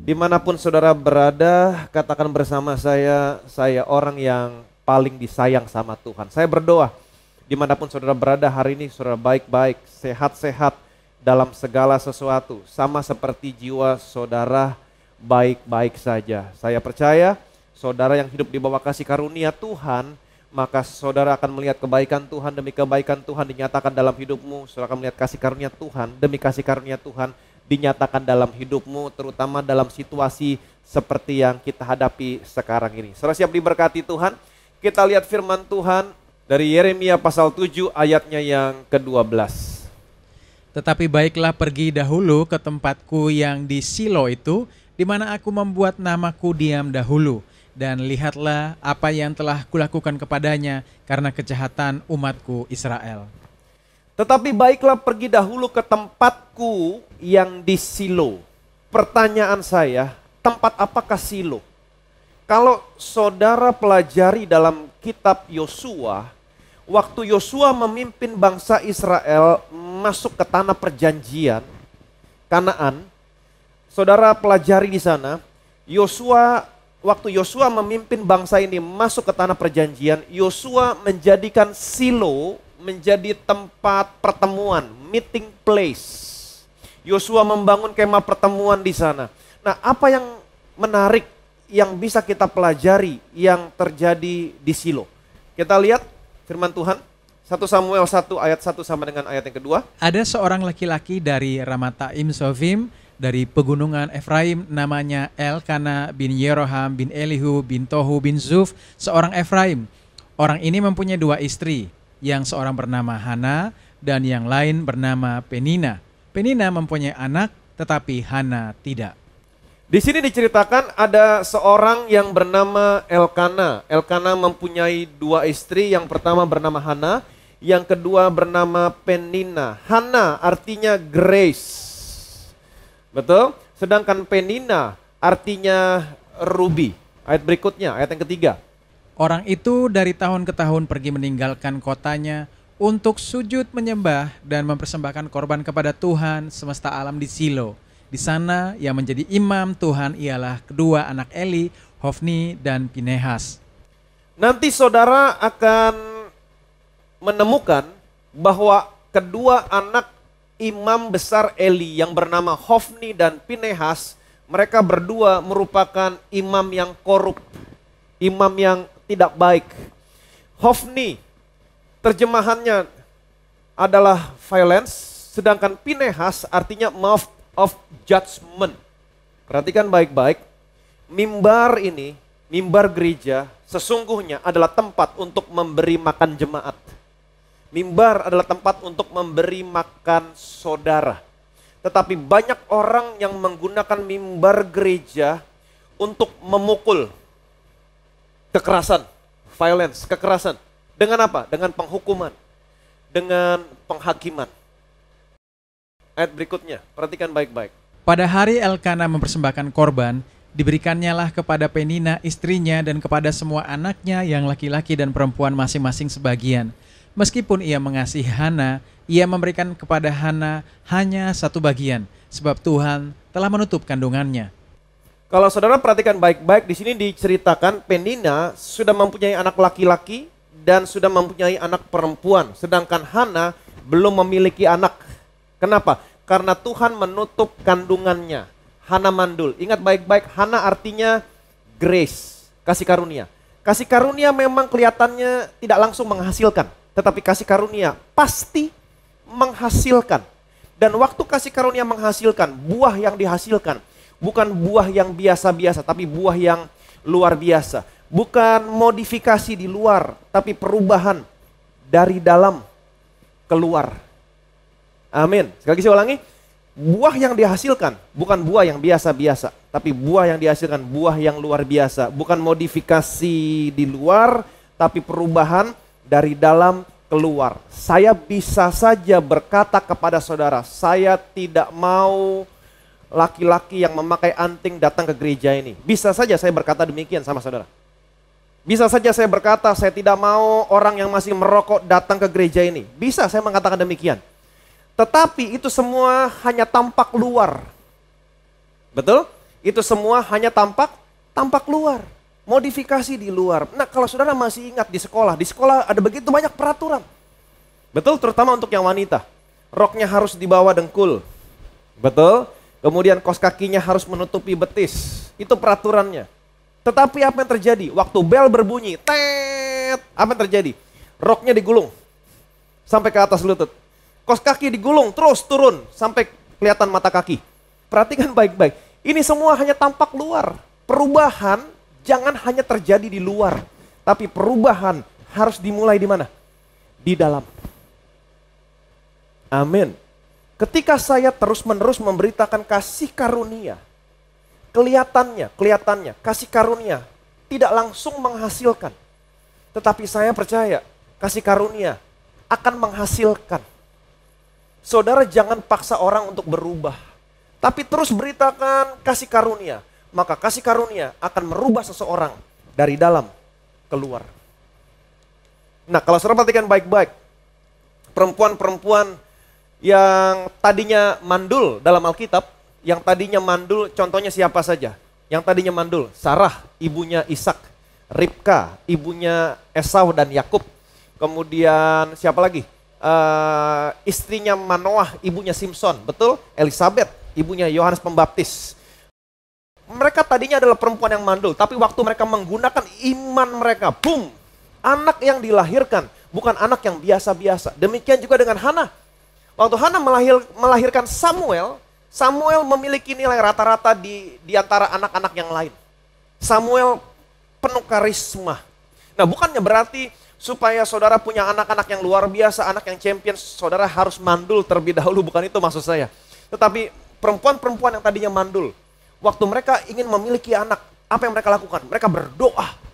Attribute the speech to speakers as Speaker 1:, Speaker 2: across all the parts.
Speaker 1: Dimanapun saudara berada, katakan bersama saya orang yang paling disayang sama Tuhan. Saya berdoa, dimanapun saudara berada hari ini, saudara baik-baik, sehat-sehat dalam segala sesuatu. Sama seperti jiwa saudara baik-baik saja. Saya percaya, saudara yang hidup di bawah kasih karunia Tuhan, maka saudara akan melihat kebaikan Tuhan demi kebaikan Tuhan dinyatakan dalam hidupmu. Saudara akan melihat kasih karunia Tuhan demi kasih karunia Tuhan dinyatakan dalam hidupmu, terutama dalam situasi seperti yang kita hadapi sekarang ini. Saudara siap diberkati Tuhan? Kita lihat firman Tuhan dari Yeremia pasal 7 ayatnya yang ke-12.
Speaker 2: Tetapi baiklah pergi dahulu ke tempatku yang di Silo itu, di mana aku membuat namaku diam dahulu. Dan lihatlah apa yang telah kulakukan kepadanya karena kejahatan umatku Israel.
Speaker 1: Tetapi baiklah pergi dahulu ke tempatku yang di Silo. Pertanyaan saya, tempat apakah Silo? Kalau saudara pelajari dalam kitab Yosua, waktu Yosua memimpin bangsa Israel masuk ke tanah perjanjian, Kanaan, saudara pelajari di sana, waktu Yosua memimpin bangsa ini masuk ke tanah perjanjian, Yosua menjadikan Silo menjadi tempat pertemuan, meeting place. Yosua membangun kemah pertemuan di sana. Nah, apa yang menarik yang bisa kita pelajari yang terjadi di Silo? Kita lihat firman Tuhan, 1 Samuel 1 ayat 1 sama dengan ayat yang kedua.
Speaker 2: Ada seorang laki-laki dari Ramataim Sofim, dari pegunungan Efraim, namanya Elkana bin Yeroham bin Elihu bin Tohu bin Zuf, seorang Efraim. Orang ini mempunyai 2 istri, yang seorang bernama Hana dan yang lain bernama Penina. Penina mempunyai anak, tetapi Hana tidak.
Speaker 1: Di sini diceritakan ada seorang yang bernama Elkana. Elkana mempunyai 2 istri, yang pertama bernama Hana, yang kedua bernama Penina. Hana artinya grace. Betul? Sedangkan Penina artinya ruby. Ayat berikutnya, ayat yang ketiga.
Speaker 2: Orang itu dari tahun ke tahun pergi meninggalkan kotanya untuk sujud menyembah dan mempersembahkan korban kepada Tuhan semesta alam di Silo. Di sana yang menjadi imam Tuhan ialah kedua anak Eli, Hofni dan Pinehas.
Speaker 1: Nanti saudara akan menemukan bahwa kedua anak imam besar Eli yang bernama Hofni dan Pinehas, mereka berdua merupakan imam yang korup, imam yang tidak baik. Hofni terjemahannya adalah violence, sedangkan Pinehas artinya mouth of judgment. Perhatikan baik-baik, mimbar ini, mimbar gereja sesungguhnya adalah tempat untuk memberi makan jemaat. Mimbar adalah tempat untuk memberi makan saudara. Tetapi banyak orang yang menggunakan mimbar gereja untuk memukul. Kekerasan, violence, kekerasan. Dengan apa? Dengan penghukuman, dengan penghakiman. Ayat berikutnya, perhatikan baik-baik.
Speaker 2: Pada hari Elkana mempersembahkan korban, diberikannya lah kepada Penina istrinya dan kepada semua anaknya yang laki-laki dan perempuan masing-masing sebagian. Meskipun ia mengasihi Hana, ia memberikan kepada Hana hanya 1 bagian, sebab Tuhan telah menutup kandungannya.
Speaker 1: Kalau saudara perhatikan baik-baik, di sini diceritakan Penina sudah mempunyai anak laki-laki dan sudah mempunyai anak perempuan, sedangkan Hana belum memiliki anak. Kenapa? Karena Tuhan menutup kandungannya. Hana mandul. Ingat baik-baik, Hana artinya grace, kasih karunia. Kasih karunia memang kelihatannya tidak langsung menghasilkan, tetapi kasih karunia pasti menghasilkan. Dan waktu kasih karunia menghasilkan, buah yang dihasilkan bukan buah yang biasa-biasa, tapi buah yang luar biasa. Bukan modifikasi di luar, tapi perubahan dari dalam keluar. Amin. Sekali lagi saya ulangi, buah yang dihasilkan bukan buah yang biasa-biasa, tapi buah yang dihasilkan buah yang luar biasa. Bukan modifikasi di luar, tapi perubahan dari dalam keluar. Saya bisa saja berkata kepada saudara, saya tidak mau laki-laki yang memakai anting datang ke gereja ini. Bisa saja saya berkata demikian sama saudara. Bisa saja saya berkata, saya tidak mau orang yang masih merokok datang ke gereja ini. Bisa saya mengatakan demikian. Tetapi itu semua hanya tampak luar. Betul? Itu semua hanya tampak luar. Modifikasi di luar. Nah, kalau saudara masih ingat di sekolah ada begitu banyak peraturan. Betul, terutama untuk yang wanita. Roknya harus di bawah dengkul. Betul. Kemudian kaos kakinya harus menutupi betis. Itu peraturannya. Tetapi apa yang terjadi? Waktu bel berbunyi, tet, apa yang terjadi? Roknya digulung sampai ke atas lutut. Kaos kaki digulung terus turun sampai kelihatan mata kaki. Perhatikan baik-baik. Ini semua hanya tampak luar. Perubahan jangan hanya terjadi di luar, tapi perubahan harus dimulai di mana? Di dalam. Amin. Ketika saya terus-menerus memberitakan kasih karunia, kelihatannya kasih karunia tidak langsung menghasilkan. Tetapi saya percaya kasih karunia akan menghasilkan. Saudara jangan paksa orang untuk berubah, tapi terus beritakan kasih karunia. Maka kasih karunia akan merubah seseorang dari dalam keluar. Nah, kalau saudara perhatikan baik-baik, perempuan-perempuan yang tadinya mandul dalam Alkitab, yang tadinya mandul contohnya siapa saja? Yang tadinya mandul, Sarah ibunya Ishak, Ribka ibunya Esau dan Yakub. Kemudian siapa lagi? Istrinya Manoah ibunya Simson, betul? Elisabeth ibunya Yohanes Pembaptis. Mereka tadinya adalah perempuan yang mandul, tapi waktu mereka menggunakan iman mereka, boom, anak yang dilahirkan bukan anak yang biasa-biasa. Demikian juga dengan Hana. Waktu Hana melahirkan Samuel, Samuel memiliki nilai rata-rata di antara anak-anak yang lain. Samuel penuh karisma. Nah, bukannya berarti supaya saudara punya anak-anak yang luar biasa, anak yang champion, saudara harus mandul terlebih dahulu, bukan itu maksud saya. Tetapi perempuan-perempuan yang tadinya mandul, waktu mereka ingin memiliki anak, apa yang mereka lakukan? Mereka berdoa.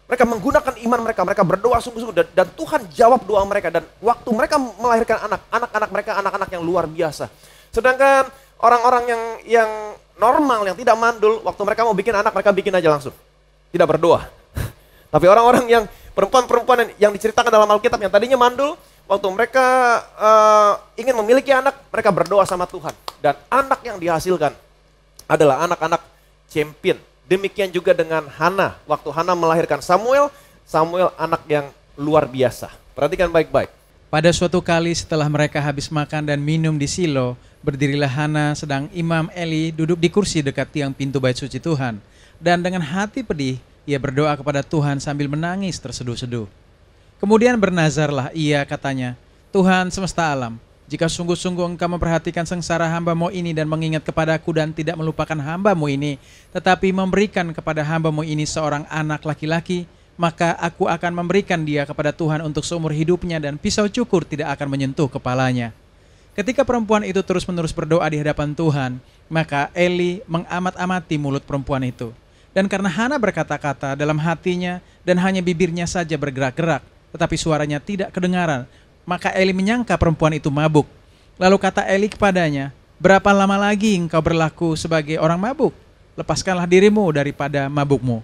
Speaker 1: Mereka menggunakan iman mereka, mereka berdoa sungguh-sungguh dan Tuhan jawab doa mereka. Dan waktu mereka melahirkan anak-anak mereka anak-anak yang luar biasa. Sedangkan orang-orang yang normal, yang tidak mandul, waktu mereka mau bikin anak, mereka bikin aja langsung. Tidak berdoa. Tapi orang-orang yang perempuan-perempuan yang diceritakan dalam Alkitab yang tadinya mandul, waktu mereka ingin memiliki anak, mereka berdoa sama Tuhan. Dan anak yang dihasilkan adalah anak-anak champion. Demikian juga dengan Hana. Waktu Hana melahirkan Samuel, Samuel anak yang luar biasa. Perhatikan baik-baik.
Speaker 2: Pada suatu kali setelah mereka habis makan dan minum di Silo, berdirilah Hana sedang Imam Eli duduk di kursi dekat tiang pintu bait suci Tuhan. Dan dengan hati pedih, ia berdoa kepada Tuhan sambil menangis terseduh-seduh. Kemudian bernazarlah ia, katanya, Tuhan semesta alam, jika sungguh-sungguh engkau memperhatikan sengsara hamba-Mu ini dan mengingat kepadaku dan tidak melupakan hamba-Mu ini, tetapi memberikan kepada hamba-Mu ini seorang anak laki-laki, maka aku akan memberikan dia kepada Tuhan untuk seumur hidupnya dan pisau cukur tidak akan menyentuh kepalanya. Ketika perempuan itu terus-menerus berdoa di hadapan Tuhan, maka Eli mengamat-amati mulut perempuan itu. Dan karena Hana berkata-kata dalam hatinya dan hanya bibirnya saja bergerak-gerak, tetapi suaranya tidak kedengaran, maka Eli menyangka perempuan itu mabuk. Lalu kata Eli kepadanya, berapa lama lagi engkau berlaku sebagai orang mabuk? Lepaskanlah dirimu daripada mabukmu.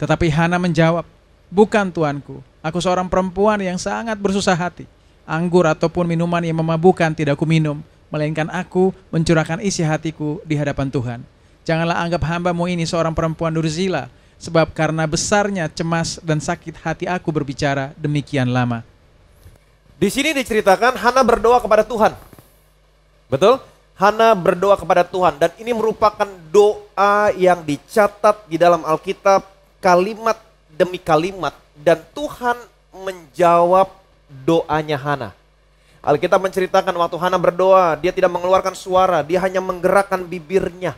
Speaker 2: Tetapi Hana menjawab, bukan tuanku, aku seorang perempuan yang sangat bersusah hati. Anggur ataupun minuman yang memabukkan tidak aku minum, melainkan aku mencurahkan isi hatiku di hadapan Tuhan. Janganlah anggap hamba-Mu ini seorang perempuan durzila, sebab karena besarnya cemas dan sakit hati aku berbicara demikian lama.
Speaker 1: Di sini diceritakan Hana berdoa kepada Tuhan. Betul? Hana berdoa kepada Tuhan dan ini merupakan doa yang dicatat di dalam Alkitab kalimat demi kalimat dan Tuhan menjawab doanya Hana. Alkitab menceritakan waktu Hana berdoa, dia tidak mengeluarkan suara, dia hanya menggerakkan bibirnya.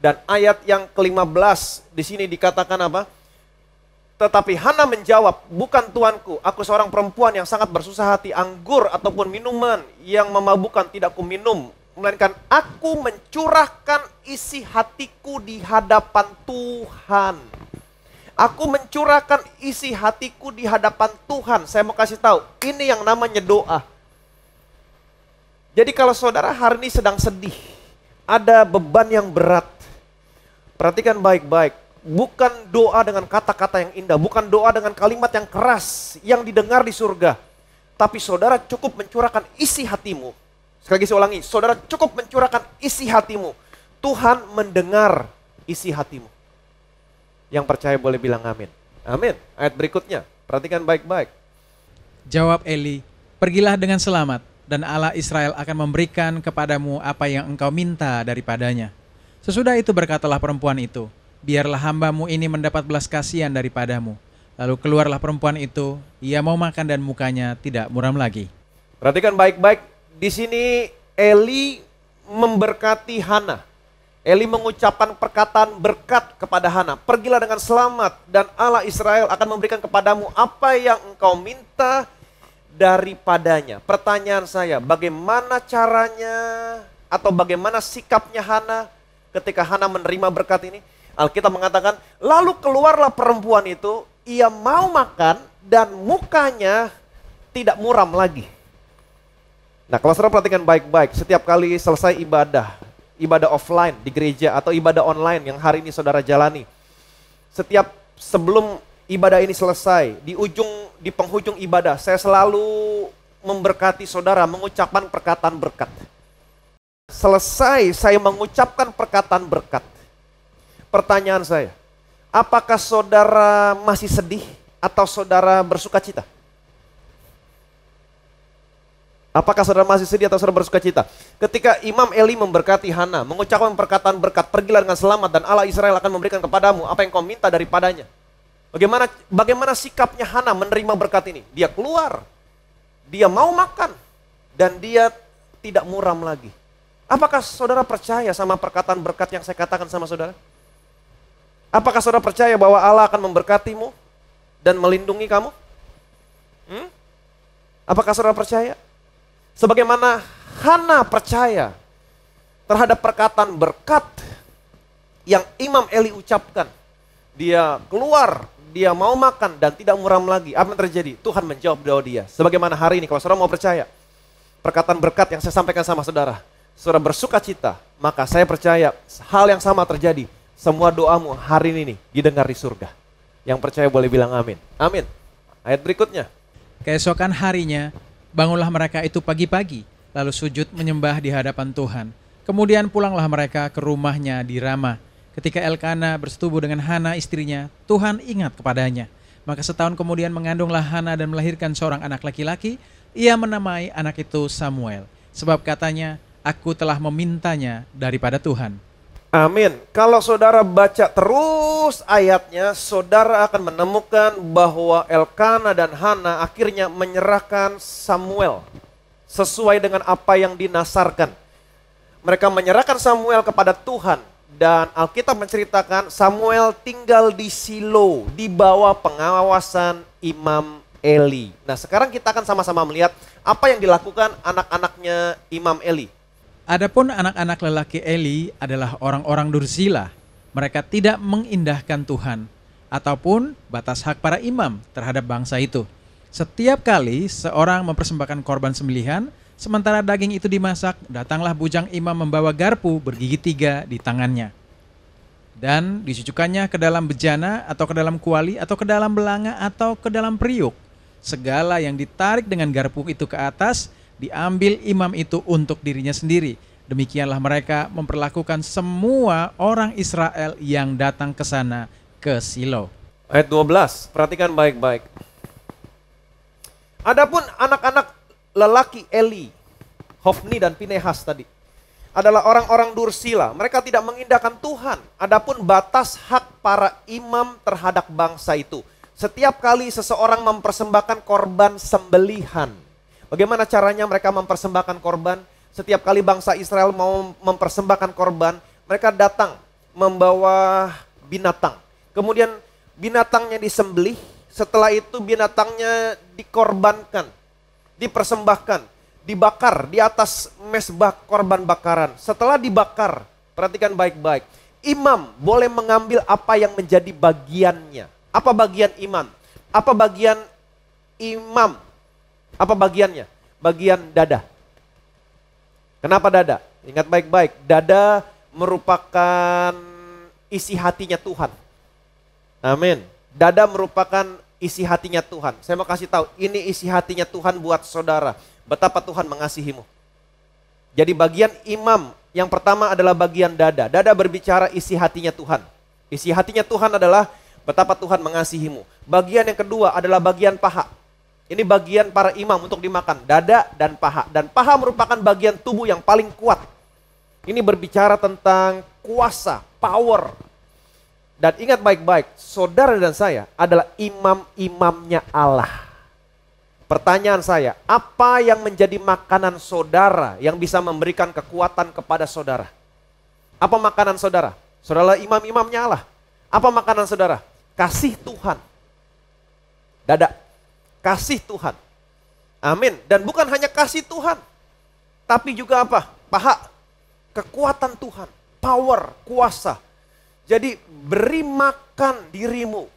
Speaker 1: Dan ayat yang ke-15 di sini dikatakan apa? Tetapi Hana menjawab, bukan tuanku, aku seorang perempuan yang sangat bersusah hati, anggur ataupun minuman yang memabukkan tidak aku minum, melainkan aku mencurahkan isi hatiku di hadapan Tuhan. Aku mencurahkan isi hatiku di hadapan Tuhan. Saya mau kasih tahu, ini yang namanya doa. Jadi kalau saudara hari ini sedang sedih, ada beban yang berat, perhatikan baik-baik. Bukan doa dengan kata-kata yang indah, bukan doa dengan kalimat yang keras yang didengar di surga. Tapi saudara cukup mencurahkan isi hatimu. Sekali lagi saya ulangi, saudara cukup mencurahkan isi hatimu. Tuhan mendengar isi hatimu. Yang percaya boleh bilang amin. Amin. Ayat berikutnya, perhatikan baik-baik.
Speaker 2: Jawab Eli, pergilah dengan selamat, dan Allah Israel akan memberikan kepadamu apa yang engkau minta daripadanya. Sesudah itu berkatalah perempuan itu, biarlah hambamu ini mendapat belas kasihan daripadamu. Lalu keluarlah perempuan itu, ia mau makan dan mukanya tidak muram lagi.
Speaker 1: Perhatikan baik-baik, di sini Eli memberkati Hana. Eli mengucapkan perkataan berkat kepada Hana. Pergilah dengan selamat dan Allah Israel akan memberikan kepadamu apa yang engkau minta daripadanya. Pertanyaan saya, bagaimana caranya atau bagaimana sikapnya Hana ketika Hana menerima berkat ini? Alkitab mengatakan, lalu keluarlah perempuan itu, ia mau makan dan mukanya tidak muram lagi. Nah, kalau saudara perhatikan baik-baik, setiap kali selesai ibadah offline di gereja atau ibadah online yang hari ini saudara jalani, setiap sebelum ibadah ini selesai, di penghujung ibadah, saya selalu memberkati saudara, mengucapkan perkataan berkat. Selesai saya mengucapkan perkataan berkat. Pertanyaan saya, apakah saudara masih sedih atau saudara bersuka cita? Apakah saudara masih sedih atau saudara bersuka cita? Ketika Imam Eli memberkati Hana, mengucapkan perkataan berkat, pergilah dengan selamat dan Allah Israel akan memberikan kepadamu apa yang kau minta daripadanya. Bagaimana sikapnya Hana menerima berkat ini? Dia keluar, dia mau makan, dan dia tidak muram lagi. Apakah saudara percaya sama perkataan berkat yang saya katakan sama saudara? Apakah saudara percaya bahwa Allah akan memberkatimu dan melindungi kamu? Apakah saudara percaya? Sebagaimana Hana percaya terhadap perkataan berkat yang Imam Eli ucapkan. Dia keluar, dia mau makan dan tidak muram lagi. Apa yang terjadi? Tuhan menjawab doa dia. Sebagaimana hari ini kalau saudara mau percaya perkataan berkat yang saya sampaikan sama saudara, saudara bersuka cita, maka saya percaya hal yang sama terjadi. Semua doamu hari ini didengar di surga. Yang percaya boleh bilang amin. Amin. Ayat berikutnya.
Speaker 2: Keesokan harinya, bangunlah mereka itu pagi-pagi, lalu sujud menyembah di hadapan Tuhan. Kemudian pulanglah mereka ke rumahnya di Rama. Ketika Elkana bersetubuh dengan Hana istrinya, Tuhan ingat kepadanya. Maka setahun kemudian mengandunglah Hana dan melahirkan seorang anak laki-laki. Ia menamai anak itu Samuel, sebab katanya, aku telah memintanya daripada Tuhan.
Speaker 1: Amin. Kalau saudara baca terus ayatnya, saudara akan menemukan bahwa Elkana dan Hana akhirnya menyerahkan Samuel sesuai dengan apa yang dinasarkan. Mereka menyerahkan Samuel kepada Tuhan dan Alkitab menceritakan Samuel tinggal di Silo di bawah pengawasan Imam Eli. Nah, sekarang kita akan sama-sama melihat apa yang dilakukan anak-anaknya Imam Eli.
Speaker 2: Adapun anak-anak lelaki Eli adalah orang-orang dursila. Mereka tidak mengindahkan Tuhan ataupun batas hak para imam terhadap bangsa itu. Setiap kali seorang mempersembahkan korban sembelihan, sementara daging itu dimasak, datanglah bujang imam membawa garpu bergigi 3 di tangannya. Dan dicucukkannya ke dalam bejana atau ke dalam kuali atau ke dalam belanga atau ke dalam periuk. Segala yang ditarik dengan garpu itu ke atas, diambil imam itu untuk dirinya sendiri. Demikianlah mereka memperlakukan semua orang Israel yang datang ke sana, ke Silo.
Speaker 1: Ayat 12, perhatikan baik-baik. Adapun anak-anak lelaki Eli, Hofni dan Pinehas tadi, adalah orang-orang dursila. Mereka tidak mengindahkan Tuhan. Adapun batas hak para imam terhadap bangsa itu. Setiap kali seseorang mempersembahkan korban sembelihan, bagaimana caranya mereka mempersembahkan korban? Setiap kali bangsa Israel mau mempersembahkan korban, mereka datang membawa binatang. Kemudian binatangnya disembelih, setelah itu binatangnya dikorbankan, dipersembahkan, dibakar di atas mezbah korban bakaran. Setelah dibakar, perhatikan baik-baik, imam boleh mengambil apa yang menjadi bagiannya. Apa bagian imam? Apa bagian imam? Apa bagiannya? Bagian dada. Kenapa dada? Ingat baik-baik, dada merupakan isi hatinya Tuhan. Amin. Dada merupakan isi hatinya Tuhan. Saya mau kasih tahu, ini isi hatinya Tuhan buat saudara. Betapa Tuhan mengasihimu. Jadi bagian imam yang pertama adalah bagian dada. Dada berbicara isi hatinya Tuhan. Isi hatinya Tuhan adalah betapa Tuhan mengasihimu. Bagian yang kedua adalah bagian paha. Ini bagian para imam untuk dimakan, dada dan paha. Dan paha merupakan bagian tubuh yang paling kuat. Ini berbicara tentang kuasa, power. Dan ingat baik-baik, saudara dan saya adalah imam-imamnya Allah. Pertanyaan saya, apa yang menjadi makanan saudara yang bisa memberikan kekuatan kepada saudara? Apa makanan saudara? Saudara imam-imamnya Allah. Apa makanan saudara? Kasih Tuhan. Dada. Kasih Tuhan. Amin. Dan bukan hanya kasih Tuhan, tapi juga apa? Paha. Kekuatan Tuhan. Power, kuasa. Jadi beri makan dirimu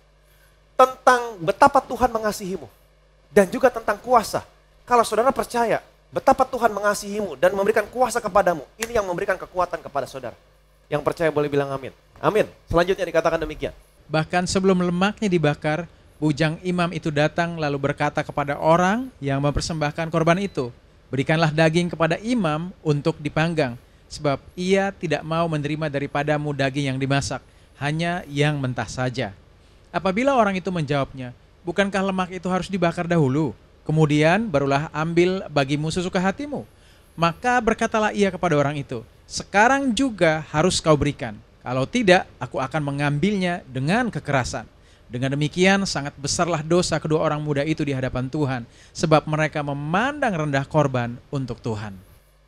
Speaker 1: tentang betapa Tuhan mengasihimu. Dan juga tentang kuasa. Kalau saudara percaya betapa Tuhan mengasihimu dan memberikan kuasa kepadamu, ini yang memberikan kekuatan kepada saudara. Yang percaya boleh bilang amin. Amin. Selanjutnya dikatakan demikian.
Speaker 2: Bahkan sebelum lemaknya dibakar, bujang imam itu datang lalu berkata kepada orang yang mempersembahkan korban itu, berikanlah daging kepada imam untuk dipanggang, sebab ia tidak mau menerima daripadamu daging yang dimasak, hanya yang mentah saja. Apabila orang itu menjawabnya, bukankah lemak itu harus dibakar dahulu, kemudian barulah ambil bagimu sesuka hatimu? Maka berkatalah ia kepada orang itu, sekarang juga harus kau berikan. Kalau tidak, aku akan mengambilnya dengan kekerasan. Dengan demikian, sangat besarlah dosa kedua orang muda itu di hadapan Tuhan, sebab mereka memandang rendah korban untuk Tuhan.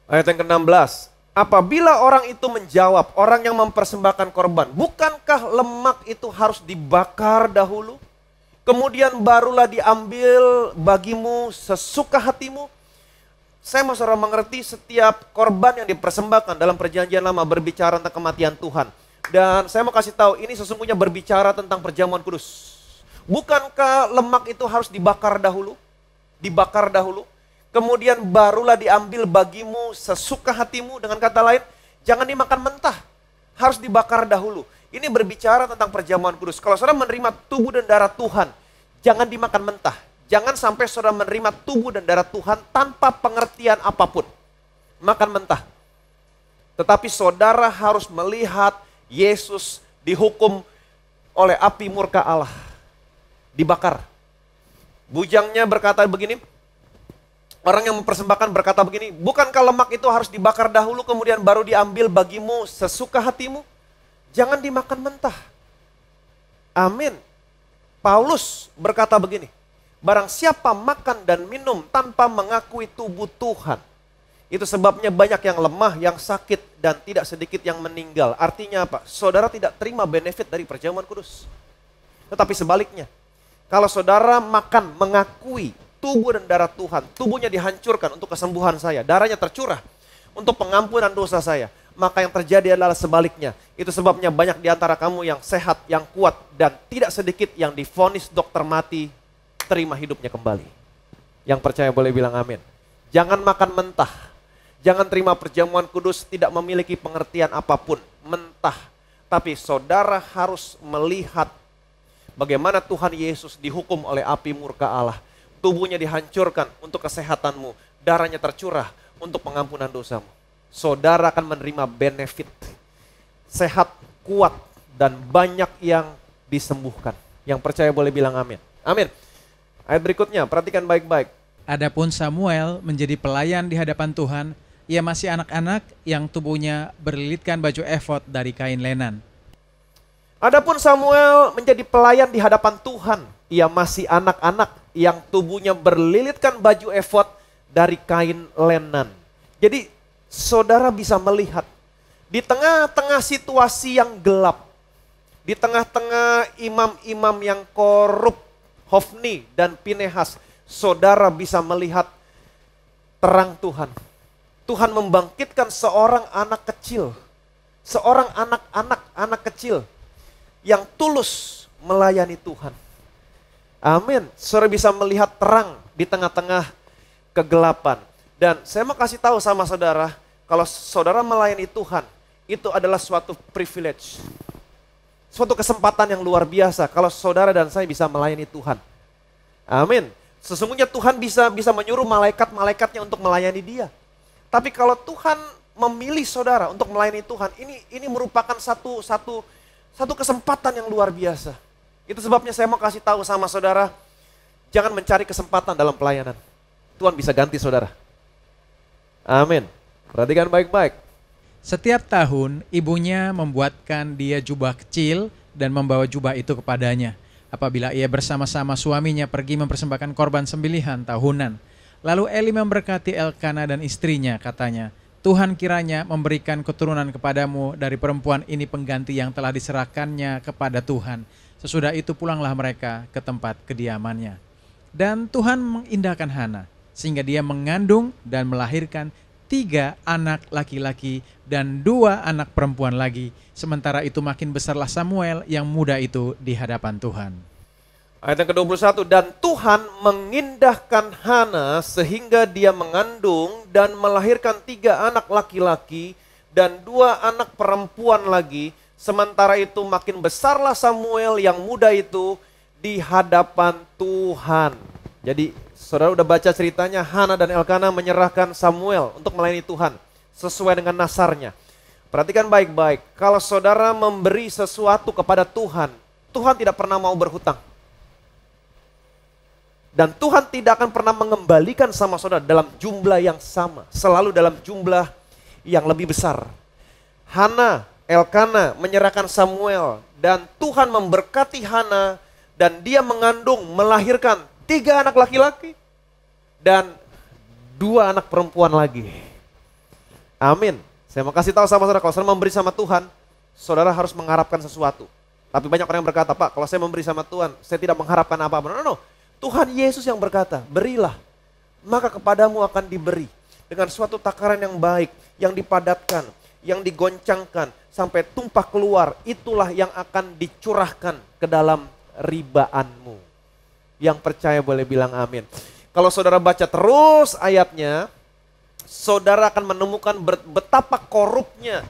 Speaker 1: Ayat yang ke-16. Apabila orang itu menjawab, orang yang mempersembahkan korban, bukankah lemak itu harus dibakar dahulu? Kemudian barulah diambil bagimu sesuka hatimu. Saya mau saudara mengerti setiap korban yang dipersembahkan dalam perjanjian lama berbicara tentang kematian Tuhan. Dan saya mau kasih tahu ini sesungguhnya berbicara tentang perjamuan kudus. Bukankah lemak itu harus dibakar dahulu? Dibakar dahulu. Kemudian barulah diambil bagimu sesuka hatimu. Dengan kata lain, jangan dimakan mentah. Harus dibakar dahulu. Ini berbicara tentang perjamuan kudus. Kalau saudara menerima tubuh dan darah Tuhan, jangan dimakan mentah. Jangan sampai saudara menerima tubuh dan darah Tuhan tanpa pengertian apapun. Makan mentah. Tetapi saudara harus melihat Yesus dihukum oleh api murka Allah. Dibakar. Bujangnya berkata begini. Orang yang mempersembahkan berkata begini, bukankah lemak itu harus dibakar dahulu kemudian baru diambil bagimu sesuka hatimu? Jangan dimakan mentah. Amin. Paulus berkata begini, barang siapa makan dan minum tanpa mengakui tubuh Tuhan, itu sebabnya banyak yang lemah, yang sakit, dan tidak sedikit yang meninggal. Artinya apa? Saudara tidak terima benefit dari perjamuan kudus. Tetapi sebaliknya, kalau saudara makan mengakui tubuh dan darah Tuhan, tubuhnya dihancurkan untuk kesembuhan saya, darahnya tercurah untuk pengampunan dosa saya, maka yang terjadi adalah sebaliknya. Itu sebabnya banyak di antara kamu yang sehat, yang kuat, dan tidak sedikit yang divonis dokter mati, terima hidupnya kembali. Yang percaya boleh bilang amin. Jangan makan mentah. Jangan terima perjamuan kudus tidak memiliki pengertian apapun, mentah. Tapi saudara harus melihat bagaimana Tuhan Yesus dihukum oleh api murka Allah. Tubuhnya dihancurkan untuk kesehatanmu, darahnya tercurah untuk pengampunan dosamu. Saudara akan menerima benefit, sehat, kuat, dan banyak yang disembuhkan. Yang percaya boleh bilang amin. Amin. Ayat berikutnya, perhatikan baik-baik.
Speaker 2: Adapun Samuel menjadi pelayan di hadapan Tuhan, ia masih anak-anak yang tubuhnya berlilitkan baju efod dari kain lenan.
Speaker 1: Adapun Samuel menjadi pelayan di hadapan Tuhan, ia masih anak-anak yang tubuhnya berlilitkan baju efod dari kain lenan. Jadi saudara bisa melihat di tengah-tengah situasi yang gelap, di tengah-tengah imam-imam yang korup, Hofni dan Pinehas, saudara bisa melihat terang Tuhan. Tuhan membangkitkan seorang anak kecil, seorang anak kecil yang tulus melayani Tuhan. Amin. Saudara bisa melihat terang di tengah-tengah kegelapan. Dan saya mau kasih tahu sama saudara, kalau saudara melayani Tuhan, itu adalah suatu privilege. Suatu kesempatan yang luar biasa kalau saudara dan saya bisa melayani Tuhan. Amin. Sesungguhnya Tuhan bisa menyuruh malaikat-malaikatnya untuk melayani dia. Tapi kalau Tuhan memilih saudara untuk melayani Tuhan, ini merupakan satu kesempatan yang luar biasa. Itu sebabnya saya mau kasih tahu sama saudara, jangan mencari kesempatan dalam pelayanan. Tuhan bisa ganti saudara. Amin. Perhatikan baik-baik.
Speaker 2: Setiap tahun ibunya membuatkan dia jubah kecil dan membawa jubah itu kepadanya apabila ia bersama-sama suaminya pergi mempersembahkan korban sembelihan tahunan. Lalu Eli memberkati Elkana dan istrinya, katanya, Tuhan kiranya memberikan keturunan kepadamu dari perempuan ini pengganti yang telah diserahkannya kepada Tuhan. Sesudah itu pulanglah mereka ke tempat kediamannya. Dan Tuhan mengindahkan Hana, sehingga dia mengandung dan melahirkan 3 anak laki-laki dan 2 anak perempuan lagi. Sementara itu makin besarlah Samuel yang muda itu di hadapan Tuhan.
Speaker 1: Ayat yang ke-21, dan Tuhan mengindahkan Hana sehingga dia mengandung dan melahirkan 3 anak laki-laki dan 2 anak perempuan lagi. Sementara itu makin besarlah Samuel yang muda itu di hadapan Tuhan. Jadi saudara udah baca ceritanya, Hana dan Elkana menyerahkan Samuel untuk melayani Tuhan sesuai dengan nasarnya. Perhatikan baik-baik, kalau saudara memberi sesuatu kepada Tuhan, Tuhan tidak pernah mau berhutang. Dan Tuhan tidak akan pernah mengembalikan sama saudara dalam jumlah yang sama, selalu dalam jumlah yang lebih besar. Hana, Elkana menyerahkan Samuel dan Tuhan memberkati Hana dan dia mengandung, melahirkan 3 anak laki-laki dan 2 anak perempuan lagi. Amin. Saya mau kasih tahu sama saudara, kalau saudara memberi sama Tuhan, saudara harus mengharapkan sesuatu. Tapi banyak orang yang berkata, Pak, kalau saya memberi sama Tuhan, saya tidak mengharapkan apa-apa. No. Tuhan Yesus yang berkata, berilah, maka kepadamu akan diberi. Dengan suatu takaran yang baik, yang dipadatkan, yang digoncangkan, sampai tumpah keluar, itulah yang akan dicurahkan ke dalam ribaanmu. Yang percaya boleh bilang amin. Kalau saudara baca terus ayatnya, saudara akan menemukan betapa korupnya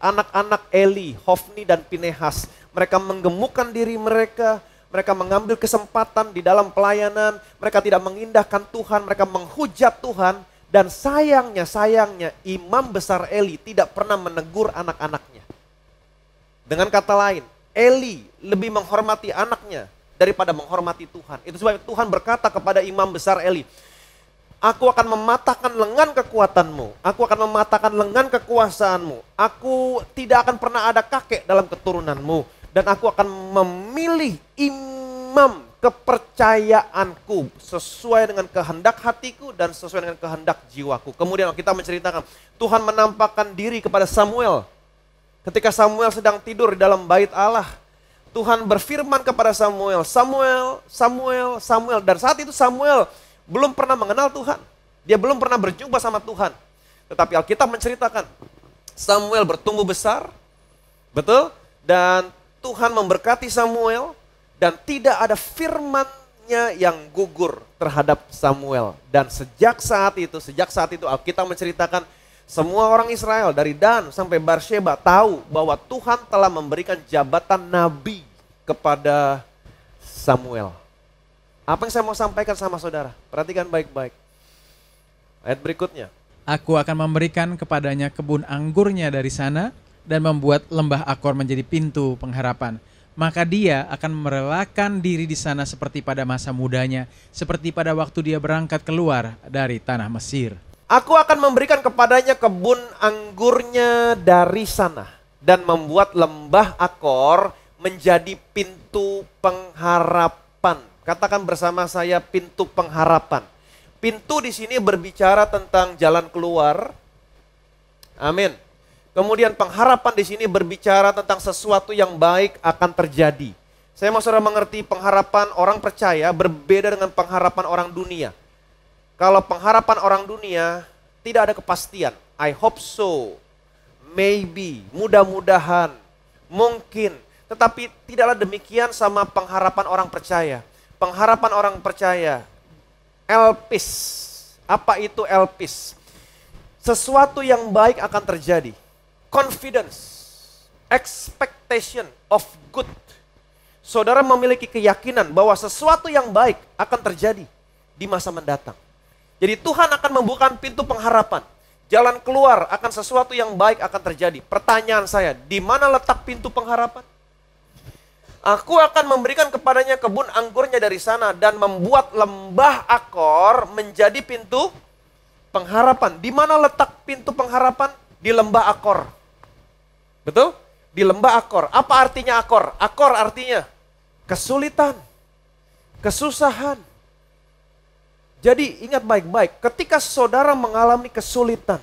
Speaker 1: anak-anak Eli, Hofni dan Pinehas. Mereka menggemukkan diri mereka, mereka mengambil kesempatan di dalam pelayanan, mereka tidak mengindahkan Tuhan, mereka menghujat Tuhan. Dan sayangnya imam besar Eli tidak pernah menegur anak-anaknya. Dengan kata lain, Eli lebih menghormati anaknya daripada menghormati Tuhan. Itu sebab Tuhan berkata kepada imam besar Eli, aku akan mematahkan lengan kekuatanmu. Aku akan mematahkan lengan kekuasaanmu. Aku tidak akan pernah ada kakek dalam keturunanmu. Dan aku akan memilih imam kepercayaanku sesuai dengan kehendak hatiku dan sesuai dengan kehendak jiwaku. Kemudian kita menceritakan Tuhan menampakkan diri kepada Samuel. Ketika Samuel sedang tidur di dalam bait Allah, Tuhan berfirman kepada Samuel, Samuel. Dan saat itu Samuel belum pernah mengenal Tuhan. Dia belum pernah berjumpa sama Tuhan. Tetapi Alkitab menceritakan, Samuel bertumbuh besar, betul? Dan Tuhan memberkati Samuel, dan tidak ada firman-Nya yang gugur terhadap Samuel. Dan sejak saat itu Alkitab menceritakan, semua orang Israel dari Dan sampai Barsheba tahu bahwa Tuhan telah memberikan jabatan nabi kepada Samuel. Apa yang saya mau sampaikan sama saudara? Perhatikan baik-baik. Ayat berikutnya.
Speaker 2: Aku akan memberikan kepadanya kebun anggurnya dari sana dan membuat lembah Akor menjadi pintu pengharapan. Maka dia akan merelakan diri di sana seperti pada masa mudanya, seperti pada waktu dia berangkat keluar dari tanah Mesir.
Speaker 1: Aku akan memberikan kepadanya kebun anggurnya dari sana dan membuat lembah Akor menjadi pintu pengharapan. Katakan bersama saya, pintu pengharapan. Pintu di sini berbicara tentang jalan keluar. Amin. Kemudian pengharapan di sini berbicara tentang sesuatu yang baik akan terjadi. Saya mau saudara mengerti, pengharapan orang percaya berbeda dengan pengharapan orang dunia. Kalau pengharapan orang dunia tidak ada kepastian. I hope so, maybe, mudah-mudahan, mungkin. Tetapi tidaklah demikian sama pengharapan orang percaya. Pengharapan orang percaya, elpis. Apa itu elpis? Sesuatu yang baik akan terjadi. Confidence, expectation of good. Saudara memiliki keyakinan bahwa sesuatu yang baik akan terjadi di masa mendatang. Jadi Tuhan akan membuka pintu pengharapan. jalan keluar akan sesuatu yang baik akan terjadi. Pertanyaan saya, di mana letak pintu pengharapan? Aku akan memberikan kepadanya kebun anggurnya dari sana dan membuat lembah Akor menjadi pintu pengharapan. Di mana letak pintu pengharapan? Di lembah Akor. Betul? Di lembah Akor. Apa artinya Akor? Akor artinya kesulitan, kesusahan. Jadi ingat baik-baik, ketika saudara mengalami kesulitan,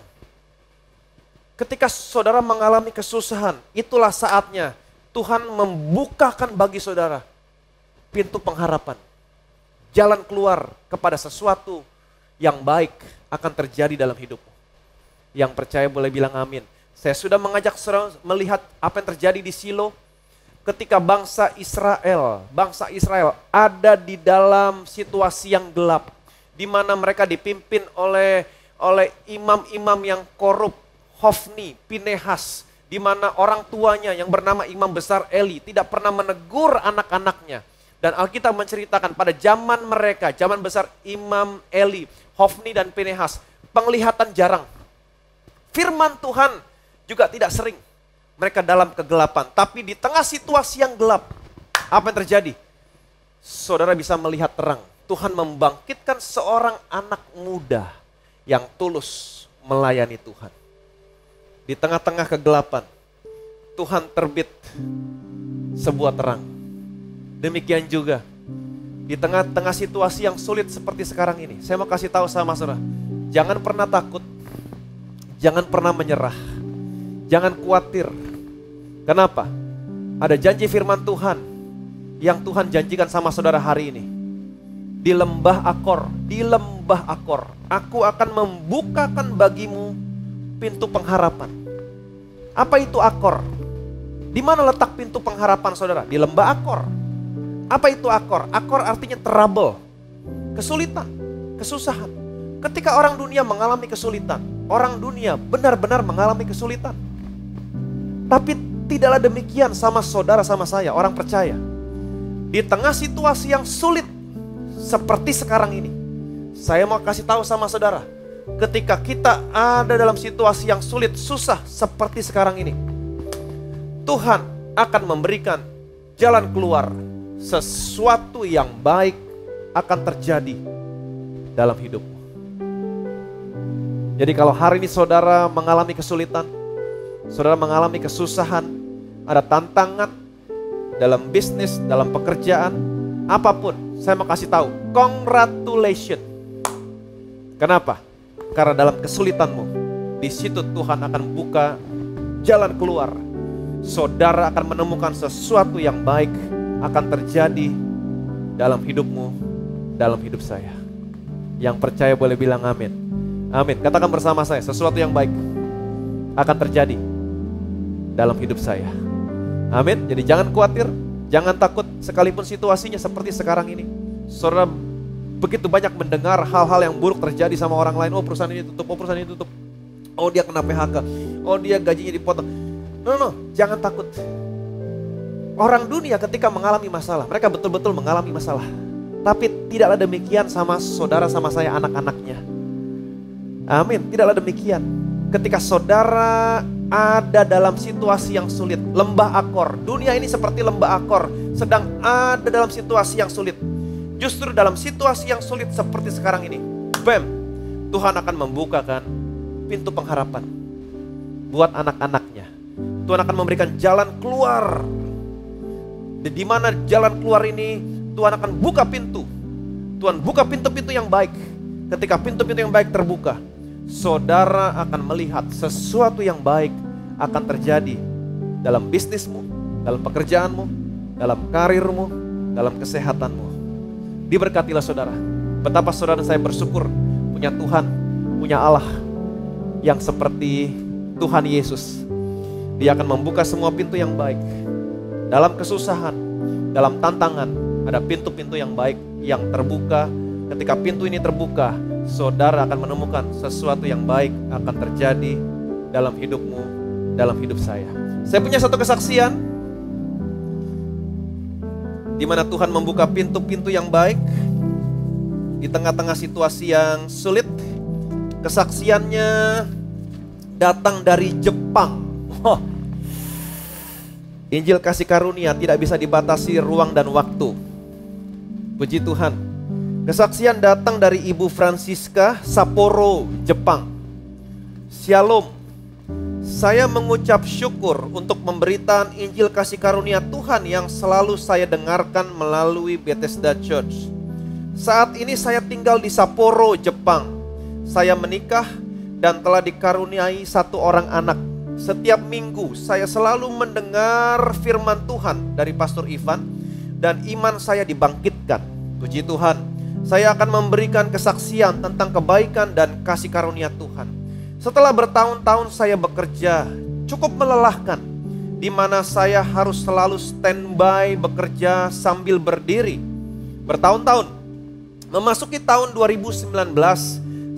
Speaker 1: ketika saudara mengalami kesusahan, itulah saatnya Tuhan membukakan bagi saudara pintu pengharapan. Jalan keluar kepada sesuatu yang baik akan terjadi dalam hidupmu. Yang percaya boleh bilang amin. Saya sudah mengajak saudara melihat apa yang terjadi di Silo ketika bangsa Israel ada di dalam situasi yang gelap, di mana mereka dipimpin oleh imam-imam yang korup, Hofni, Pinehas, di mana orang tuanya yang bernama imam besar Eli tidak pernah menegur anak-anaknya. Dan Alkitab menceritakan pada zaman mereka, zaman besar imam Eli, Hofni dan Pinehas, penglihatan jarang. Firman Tuhan juga tidak sering. Mereka dalam kegelapan, tapi di tengah situasi yang gelap, apa yang terjadi? Saudara bisa melihat terang. Tuhan membangkitkan seorang anak muda yang tulus melayani Tuhan. Di tengah-tengah kegelapan, Tuhan terbit sebuah terang. Demikian juga di tengah-tengah situasi yang sulit seperti sekarang ini. Saya mau kasih tahu sama saudara, jangan pernah takut, jangan pernah menyerah, jangan khawatir. Kenapa? Ada janji firman Tuhan yang Tuhan janjikan sama saudara hari ini. Di lembah Akor, aku akan membukakan bagimu pintu pengharapan. Apa itu Akor? Di mana letak pintu pengharapan saudara? Di lembah Akor. Apa itu Akor? Akor artinya trouble, kesulitan, kesusahan. Ketika orang dunia mengalami kesulitan, orang dunia benar-benar mengalami kesulitan. Tapi tidaklah demikian sama saudara, sama saya, orang percaya. Di tengah situasi yang sulit seperti sekarang ini, saya mau kasih tahu sama saudara, ketika kita ada dalam situasi yang sulit, susah seperti sekarang ini, Tuhan akan memberikan jalan keluar. Sesuatu yang baik akan terjadi dalam hidupmu. Jadi kalau hari ini saudara mengalami kesulitan, saudara mengalami kesusahan, ada tantangan dalam bisnis, dalam pekerjaan, apapun, saya mau kasih tahu, congratulations. Kenapa? Karena dalam kesulitanmu, di situ Tuhan akan buka jalan keluar. Saudara akan menemukan sesuatu yang baik akan terjadi dalam hidupmu, dalam hidup saya. Yang percaya boleh bilang amin. Amin. Katakan bersama saya, sesuatu yang baik akan terjadi dalam hidup saya. Amin. Jadi jangan khawatir, jangan takut sekalipun situasinya seperti sekarang ini. Saudara begitu banyak mendengar hal-hal yang buruk terjadi sama orang lain. Oh perusahaan ini tutup, oh perusahaan ini tutup. Oh dia kena PHK, oh dia gajinya dipotong. No, jangan takut. Orang dunia ketika mengalami masalah, mereka betul-betul mengalami masalah. Tapi tidaklah demikian sama saudara, sama saya, anak-anaknya. Amin, tidaklah demikian. Ketika saudara ada dalam situasi yang sulit, lembah Akor, dunia ini seperti lembah Akor, sedang ada dalam situasi yang sulit. Justru dalam situasi yang sulit seperti sekarang ini, bam, Tuhan akan membukakan pintu pengharapan buat anak-anaknya. Tuhan akan memberikan jalan keluar. Di mana jalan keluar ini, Tuhan akan buka pintu. Tuhan buka pintu-pintu yang baik. Ketika pintu-pintu yang baik terbuka, saudara akan melihat sesuatu yang baik akan terjadi dalam bisnismu, dalam pekerjaanmu, dalam karirmu, dalam kesehatanmu. Diberkatilah saudara. Betapa saudara saya bersyukur punya Tuhan, punya Allah yang seperti Tuhan Yesus. Dia akan membuka semua pintu yang baik. Dalam kesusahan, dalam tantangan, ada pintu-pintu yang baik yang terbuka. Ketika pintu ini terbuka, saudara akan menemukan sesuatu yang baik akan terjadi dalam hidupmu, dalam hidup saya. Saya punya satu kesaksian di mana Tuhan membuka pintu-pintu yang baik di tengah-tengah situasi yang sulit. Kesaksiannya datang dari Jepang. Oh. Injil kasih karunia tidak bisa dibatasi ruang dan waktu. Puji Tuhan. Kesaksian datang dari Ibu Francisca, Sapporo, Jepang. Shalom. Saya mengucap syukur untuk pemberitaan Injil kasih karunia Tuhan yang selalu saya dengarkan melalui Bethesda Church. Saat ini saya tinggal di Sapporo, Jepang. Saya menikah dan telah dikaruniai satu orang anak. Setiap minggu saya selalu mendengar firman Tuhan dari Pastor Ivan dan iman saya dibangkitkan. Puji Tuhan. Saya akan memberikan kesaksian tentang kebaikan dan kasih karunia Tuhan. Setelah bertahun-tahun saya bekerja cukup melelahkan, di mana saya harus selalu standby bekerja sambil berdiri bertahun-tahun. Memasuki tahun 2019,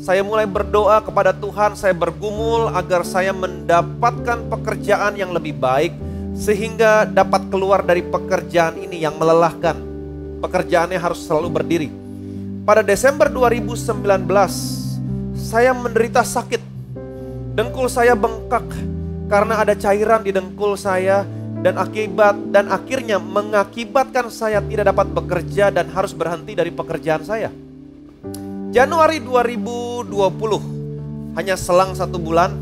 Speaker 1: saya mulai berdoa kepada Tuhan. Saya bergumul agar saya mendapatkan pekerjaan yang lebih baik, sehingga dapat keluar dari pekerjaan ini yang melelahkan. Pekerjaannya harus selalu berdiri. Pada Desember 2019, saya menderita sakit. Dengkul saya bengkak karena ada cairan di dengkul saya dan akhirnya mengakibatkan saya tidak dapat bekerja dan harus berhenti dari pekerjaan saya. Januari 2020, hanya selang 1 bulan,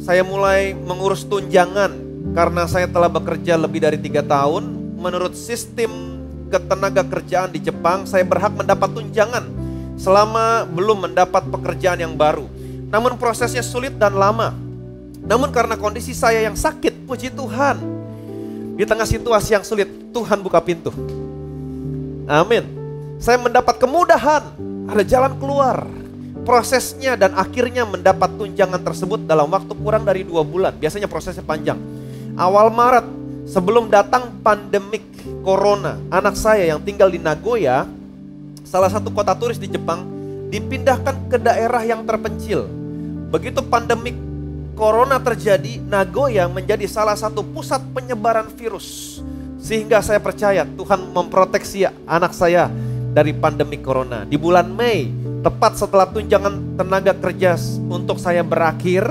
Speaker 1: saya mulai mengurus tunjangan karena saya telah bekerja lebih dari 3 tahun. Menurut sistem ketenaga kerjaan di Jepang, saya berhak mendapat tunjangan selama belum mendapat pekerjaan yang baru. Namun prosesnya sulit dan lama. Namun karena kondisi saya yang sakit, puji Tuhan, di tengah situasi yang sulit, Tuhan buka pintu. Amin. Saya mendapat kemudahan, ada jalan keluar. Prosesnya dan akhirnya mendapat tunjangan tersebut dalam waktu kurang dari 2 bulan. Biasanya prosesnya panjang. Awal Maret, sebelum datang pandemik corona, anak saya yang tinggal di Nagoya, salah satu kota turis di Jepang, dipindahkan ke daerah yang terpencil. Begitu pandemik corona terjadi, Nagoya menjadi salah satu pusat penyebaran virus. Sehingga saya percaya Tuhan memproteksi anak saya dari pandemik corona. Di bulan Mei, tepat setelah tunjangan tenaga kerja untuk saya berakhir,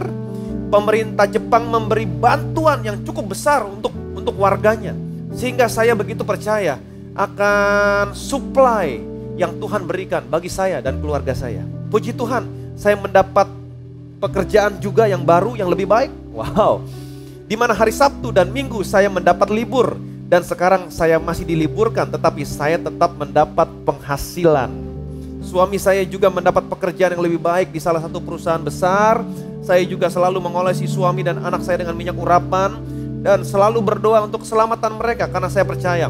Speaker 1: pemerintah Jepang memberi bantuan yang cukup besar untuk warganya. Sehingga saya begitu percaya akan supply yang Tuhan berikan bagi saya dan keluarga saya. Puji Tuhan, saya mendapat pekerjaan juga yang baru, yang lebih baik. Wow. Di mana hari Sabtu dan Minggu saya mendapat libur. Dan sekarang saya masih diliburkan, tetapi saya tetap mendapat penghasilan. Suami saya juga mendapat pekerjaan yang lebih baik di salah satu perusahaan besar. Saya juga selalu mengolesi suami dan anak saya dengan minyak urapan. Dan selalu berdoa untuk keselamatan mereka, karena saya percaya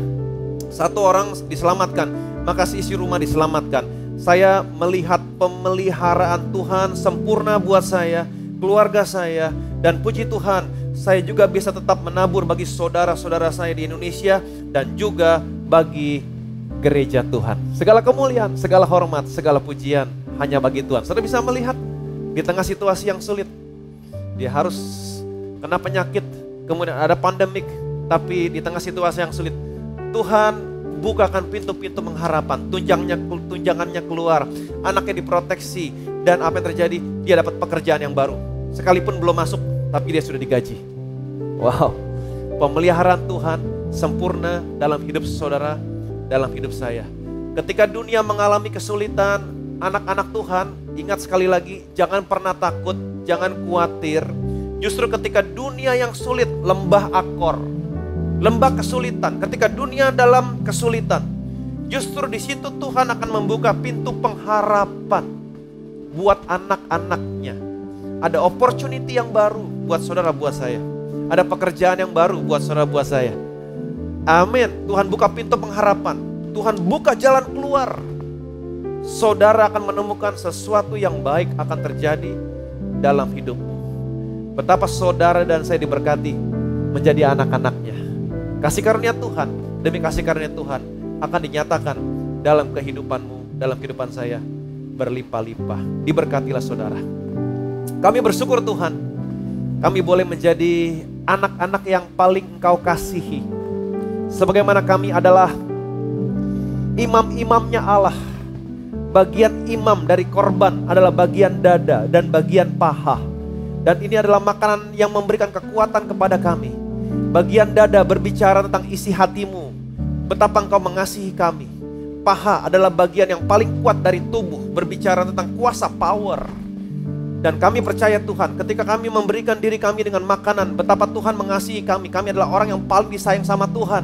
Speaker 1: satu orang diselamatkan, maka seisi rumah diselamatkan. Saya melihat pemeliharaan Tuhan sempurna buat saya, keluarga saya, dan puji Tuhan, saya juga bisa tetap menabur bagi saudara-saudara saya di Indonesia dan juga bagi gereja Tuhan. Segala kemuliaan, segala hormat, segala pujian hanya bagi Tuhan. Saudara bisa melihat di tengah situasi yang sulit, dia harus kena penyakit, kemudian ada pandemik, tapi di tengah situasi yang sulit, Tuhan bukakan pintu-pintu pengharapan, tunjangannya keluar, anaknya diproteksi, dan apa yang terjadi, dia dapat pekerjaan yang baru. Sekalipun belum masuk, tapi dia sudah digaji. Wow, pemeliharaan Tuhan sempurna dalam hidup saudara, dalam hidup saya. Ketika dunia mengalami kesulitan, anak-anak Tuhan, ingat sekali lagi, jangan pernah takut, jangan khawatir. Justru ketika dunia yang sulit, lembah Akor, lembah kesulitan, ketika dunia dalam kesulitan, justru di situ Tuhan akan membuka pintu pengharapan buat anak-anaknya. Ada opportunity yang baru buat saudara, buat saya. Ada pekerjaan yang baru buat saudara, buat saya. Amin. Tuhan buka pintu pengharapan. Tuhan buka jalan keluar. Saudara akan menemukan sesuatu yang baik akan terjadi dalam hidupmu. Betapa saudara dan saya diberkati menjadi anak-anaknya. Kasih karunia Tuhan, demi kasih karunia Tuhan akan dinyatakan dalam kehidupanmu, dalam kehidupan saya, berlimpah-limpah. Diberkatilah saudara. Kami bersyukur Tuhan, kami boleh menjadi anak-anak yang paling Engkau kasihi. Sebagaimana kami adalah imam-imamnya Allah. Bagian imam dari korban adalah bagian dada dan bagian paha. Dan ini adalah makanan yang memberikan kekuatan kepada kami. Bagian dada berbicara tentang isi hatimu, betapa engkau mengasihi kami. Paha adalah bagian yang paling kuat dari tubuh, berbicara tentang kuasa, power. Dan kami percaya Tuhan, ketika kami memberikan diri kami dengan makanan, betapa Tuhan mengasihi kami. Kami adalah orang yang paling disayang sama Tuhan.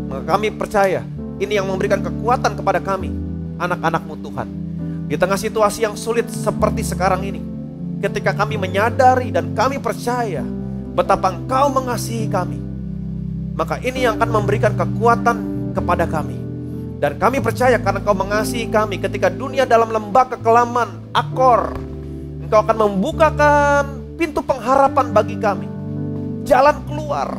Speaker 1: Maka kami percaya, ini yang memberikan kekuatan kepada kami, anak-anak-Mu Tuhan. Di tengah situasi yang sulit seperti sekarang ini, ketika kami menyadari dan kami percaya betapa Engkau mengasihi kami, maka ini yang akan memberikan kekuatan kepada kami. Dan kami percaya karena Engkau mengasihi kami, ketika dunia dalam lembah kekelaman, akor, Engkau akan membukakan pintu pengharapan bagi kami, jalan keluar,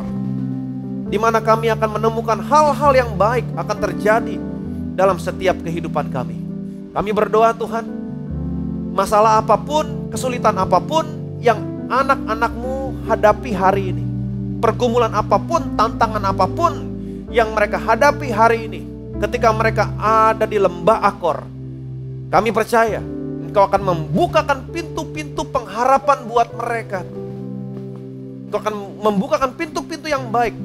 Speaker 1: di mana kami akan menemukan hal-hal yang baik akan terjadi dalam setiap kehidupan kami. Kami berdoa Tuhan, masalah apapun, kesulitan apapun yang anak-anak-Mu hadapi hari ini, pergumulan apapun, tantangan apapun yang mereka hadapi hari ini, ketika mereka ada di lembah akor, kami percaya Engkau akan membukakan pintu-pintu pengharapan buat mereka. Engkau akan membukakan pintu-pintu yang baik.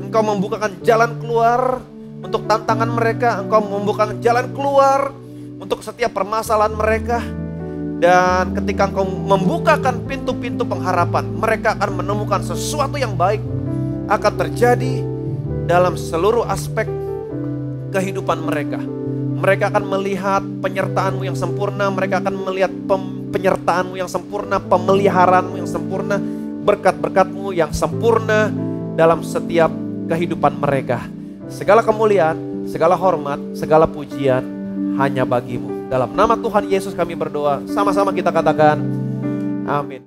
Speaker 1: Engkau membukakan jalan keluar untuk tantangan mereka. Engkau membukakan jalan keluar untuk setiap permasalahan mereka. Dan ketika Engkau membukakan pintu-pintu pengharapan, mereka akan menemukan sesuatu yang baik akan terjadi dalam seluruh aspek kehidupan mereka. Mereka akan melihat penyertaan-Mu yang sempurna. Mereka akan melihat penyertaan-Mu yang sempurna, pemeliharaanmu yang sempurna, berkat-berkat-Mu yang sempurna dalam setiap kehidupan mereka. Segala kemuliaan, segala hormat, segala pujian hanya bagi-Mu. Dalam nama Tuhan Yesus kami berdoa. Sama-sama kita katakan amin.